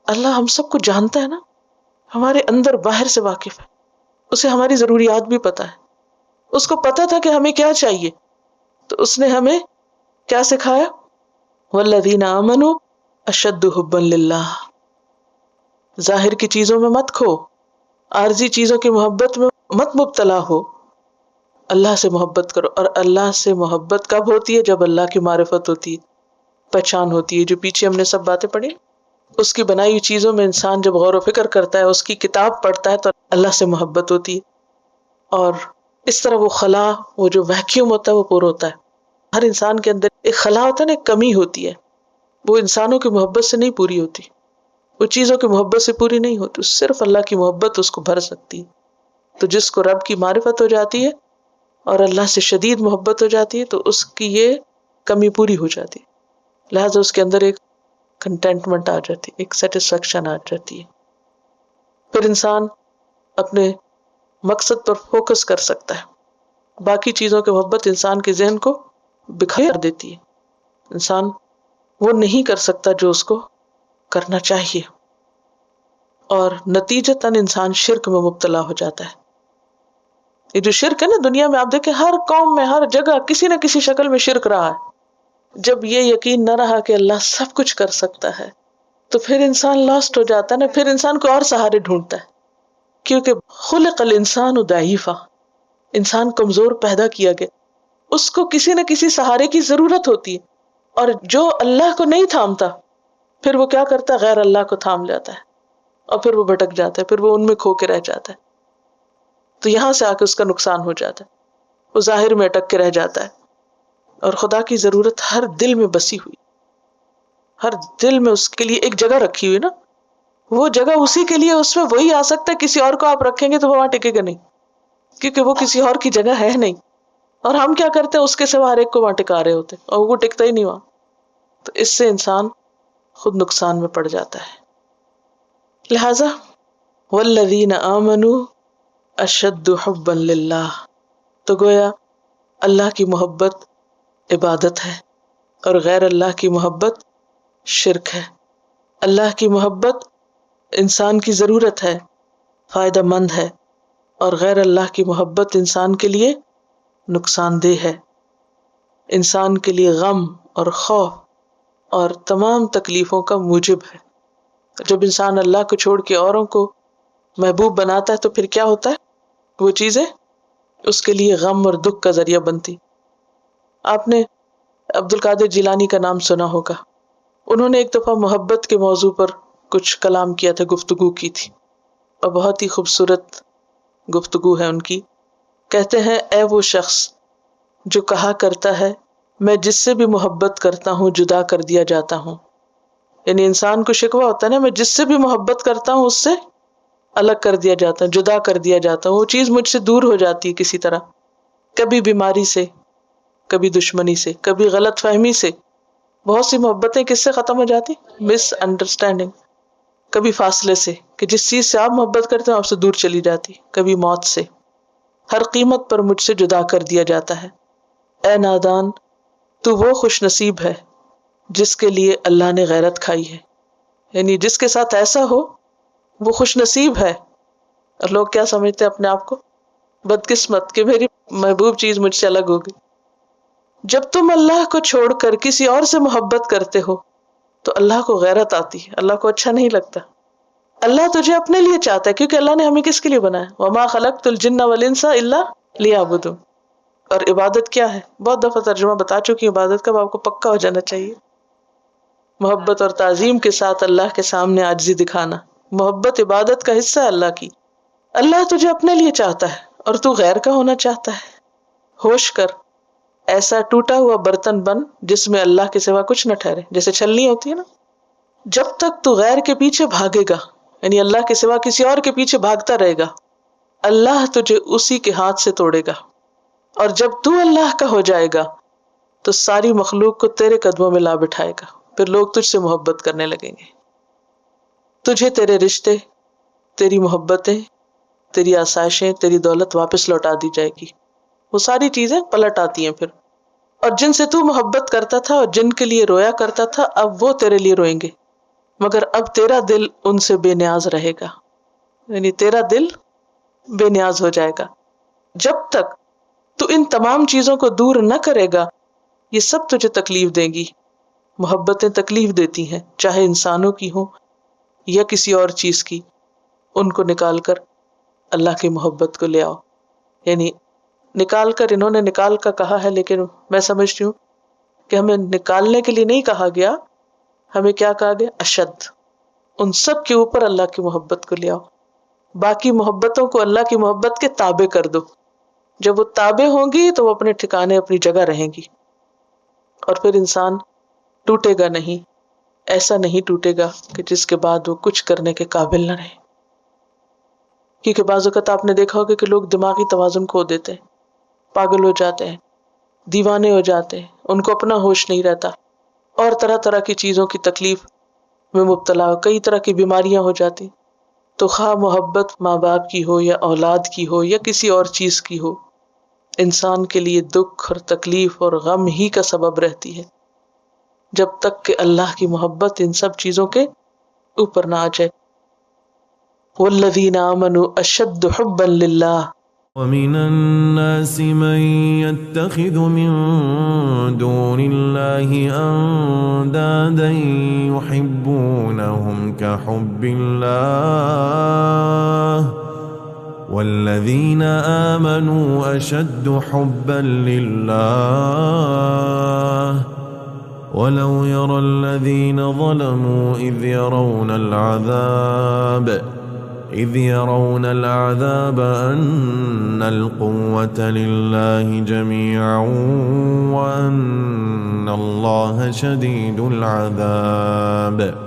اللہ ہم سب کو جانتا ہے نا، ہمارے اندر باہر سے واقف ہے، اسے ہماری ضروریات بھی پتا ہے، اس کو پتا تھا کہ ہمیں کیا چاہیے، تو اس نے ہمیں کیا سکھایا؟ والذین آمنوا اشد حبا للہ. ظاہر کی چیزوں میں مت کھو، عارضی چیزوں کی محبت میں مت مبتلا ہو، اللہ سے محبت کرو. اور اللہ سے محبت کب ہوتی ہے؟ جب اللہ کی معرفت ہوتی ہے، پہچان ہوتی ہے، جو پیچھے ہم نے سب باتیں پڑھی. اس کی بنائی ہوئی چیزوں میں انسان جب غور و فکر کرتا ہے، اس کی کتاب پڑھتا ہے، تو اللہ سے محبت ہوتی ہے، اور اس طرح وہ خلا، وہ جو ویکیوم ہوتا ہے وہ پور ہوتا ہے. ہر انسان کے اندر ایک خلا ہوتا ہے نا، ایک کمی ہوتی ہے، وہ انسانوں کی محبت سے نہیں پوری ہوتی، وہ چیزوں کی محبت سے پوری نہیں ہوتی، صرف اللہ کی محبت اس کو بھر سکتی ہے. تو جس کو رب کی معرفت ہو جاتی ہے اور اللہ سے شدید محبت ہو جاتی ہے، تو اس کی یہ کمی پوری ہو جاتی ہے، لہذا اس کے اندر ایک کنٹینٹمنٹ آ جاتی ہے، ایک سیٹسفیکشن آ جاتی ہے. پھر انسان اپنے مقصد پر فوکس کر سکتا ہے. باقی چیزوں کی محبت انسان کے ذہن کو بکھیر دیتی ہے، انسان وہ نہیں کر سکتا جو اس کو کرنا چاہیے، اور نتیجتاً انسان شرک میں مبتلا ہو جاتا ہے. یہ جو شرک ہے نا، دنیا میں آپ دیکھیں ہر قوم میں، ہر جگہ کسی نہ کسی شکل میں شرک رہا ہے. جب یہ یقین نہ رہا کہ اللہ سب کچھ کر سکتا ہے، تو پھر انسان لاسٹ ہو جاتا ہے نا، پھر انسان کو اور سہارے ڈھونڈتا ہے، کیونکہ خلق الانسان ضعیفا، انسان کمزور پیدا کیا گیا، اس کو کسی نہ کسی سہارے کی ضرورت ہوتی ہے. اور جو اللہ کو نہیں تھامتا، پھر وہ کیا کرتا ہے؟ غیر اللہ کو تھام لیتا ہے، اور پھر وہ بھٹک جاتا ہے، پھر وہ ان میں کھو کے رہ جاتا ہے. تو یہاں سے آ کے اس کا نقصان ہو جاتا ہے، وہ ظاہر میں اٹک کے رہ جاتا ہے. اور خدا کی ضرورت ہر دل میں بسی ہوئی، ہر دل میں اس کے لیے ایک جگہ رکھی ہوئی نا، وہ جگہ اسی کے لیے، اس میں وہی آ سکتا ہے. کسی اور کو آپ رکھیں گے تو وہ وہاں ٹکے گا نہیں، کیونکہ وہ کسی اور کی جگہ ہے نہیں. اور ہم کیا کرتے ہیں؟ اس کے سوا ہر ایک کو وہاں ٹکا رہے ہوتے، اور وہ ٹکتا ہی نہیں وہاں. تو اس سے انسان خود نقصان میں پڑ جاتا ہے. لہذا والذین آمنوا اشد حبا للہ، تو گویا اللہ کی محبت عبادت ہے، اور غیر اللہ کی محبت شرک ہے. اللہ کی محبت انسان کی ضرورت ہے، فائدہ مند ہے، اور غیر اللہ کی محبت انسان کے لیے نقصان دہ ہے، انسان کے لیے غم اور خوف اور تمام تکلیفوں کا موجب ہے. جب انسان اللہ کو چھوڑ کے اوروں کو محبوب بناتا ہے، تو پھر کیا ہوتا ہے؟ وہ چیزیں اس کے لیے غم اور دکھ کا ذریعہ بنتی. آپ نے عبد القادر جیلانی کا نام سنا ہوگا. انہوں نے ایک دفعہ محبت کے موضوع پر کچھ کلام کیا تھا، گفتگو کی تھی، اور بہت ہی خوبصورت گفتگو ہے ان کی. کہتے ہیں، اے وہ شخص جو کہا کرتا ہے میں جس سے بھی محبت کرتا ہوں جدا کر دیا جاتا ہوں. یعنی انسان کو شکوہ ہوتا ہے نا، میں جس سے بھی محبت کرتا ہوں اس سے الگ کر دیا جاتا ہے، جدا کر دیا جاتا ہوں، وہ چیز مجھ سے دور ہو جاتی ہے کسی طرح، کبھی بیماری سے، کبھی دشمنی سے، کبھی غلط فہمی سے. بہت سی محبتیں کس سے ختم ہو جاتی؟ مس انڈرسٹینڈنگ. کبھی فاصلے سے، کہ جس چیز سے آپ محبت کرتے ہیں آپ سے دور چلی جاتی. کبھی موت سے. ہر قیمت پر مجھ سے جدا کر دیا جاتا ہے. اے نادان، تو وہ خوش نصیب ہے جس کے لیے اللہ نے غیرت کھائی ہے. یعنی جس کے ساتھ ایسا ہو وہ خوش نصیب ہے. اور لوگ کیا سمجھتے ہیں اپنے آپ کو؟ بدقسمت، کہ میری محبوب چیز مجھ سے الگ ہوگی. جب تم اللہ کو چھوڑ کر کسی اور سے محبت کرتے ہو تو اللہ کو غیرت آتی ہے، اللہ کو اچھا نہیں لگتا. اللہ تجھے اپنے لیے چاہتا ہے، کیونکہ اللہ نے ہمیں کس کے لیے بنایا؟ وما خلقت الجن والانس الا لیعبدون. اور عبادت کیا ہے؟ بہت دفعہ ترجمہ بتا چکی، عبادت کا آپ کو پکا ہو جانا چاہیے. محبت اور تعظیم کے ساتھ اللہ کے سامنے عاجزی دکھانا. محبت عبادت کا حصہ ہے اللہ کی. اللہ تجھے اپنے لیے چاہتا ہے اور تو غیر کا ہونا چاہتا ہے. ہوش کر، ایسا ٹوٹا ہوا برتن بن جس میں اللہ کے سوا کچھ نہ ٹھہرے. جیسے چھلنی ہوتی ہے نا، جب تک تو غیر کے پیچھے بھاگے گا، یعنی اللہ کے سوا کسی اور کے پیچھے بھاگتا رہے گا، اللہ تجھے اسی کے ہاتھ سے توڑے گا. اور جب تو اللہ کا ہو جائے گا تو ساری مخلوق کو تیرے قدموں میں لا بٹھائے گا. پھر لوگ تجھ سے محبت کرنے لگیں گے. تجھے تیرے رشتے، تیری محبتیں، تیری آسائشیں، تیری دولت واپس لوٹا دی جائے گی. وہ ساری چیزیں پلٹ آتی ہیں پھر. اور جن سے تو محبت کرتا تھا اور جن کے لیے رویا کرتا تھا، اب وہ تیرے لیے روئیں گے. مگر اب تیرا دل ان سے بے نیاز رہے گا، یعنی تیرا دل بے نیاز ہو جائے گا. جب تک تو ان تمام چیزوں کو دور نہ کرے گا یہ سب تجھے تکلیف دیں گی. محبتیں تکلیف دیتی ہیں، چاہے انسانوں کی ہوں یا کسی اور چیز کی. ان کو نکال کر اللہ کی محبت کو لے آؤ. یعنی نکال کر، انہوں نے نکال کا کہا ہے، لیکن میں سمجھتی ہوں کہ ہمیں نکالنے کے لیے نہیں کہا گیا، ہمیں کیا کہا گیا؟ اشد. ان سب کے اوپر اللہ کی محبت کو لے آؤ. باقی محبتوں کو اللہ کی محبت کے تابع کر دو. جب وہ تابع ہوں گی تو وہ اپنے ٹھکانے اپنی جگہ رہیں گی، اور پھر انسان ٹوٹے گا نہیں. ایسا نہیں ٹوٹے گا کہ جس کے بعد وہ کچھ کرنے کے قابل نہ رہے. کیونکہ بعض اوقات آپ نے دیکھا ہوگا کہ لوگ دماغی توازن کھو دیتے ہیں، پاگل ہو جاتے ہیں، دیوانے ہو جاتے ہیں، ان کو اپنا ہوش نہیں رہتا، اور طرح طرح کی چیزوں کی تکلیف میں مبتلا ہو، کئی طرح کی بیماریاں ہو جاتی. تو خواہ محبت ماں باپ کی ہو یا اولاد کی ہو یا کسی اور چیز کی ہو، انسان کے لیے دکھ اور تکلیف اور غم ہی کا سبب رہتی ہے، جب تک کہ اللہ کی محبت ان سب چیزوں کے اوپر نہ آ جائے. والذین آمنوا اشد حبا للہ. ومن الناس من يتخذ من دون الله أندادا يحبونهم كحب الله والذين آمنوا أشد حبا لله ولو يرى الذين ظلموا إذ يرون العذاب أن القوة لله جميعا وأن الله شديد العذاب.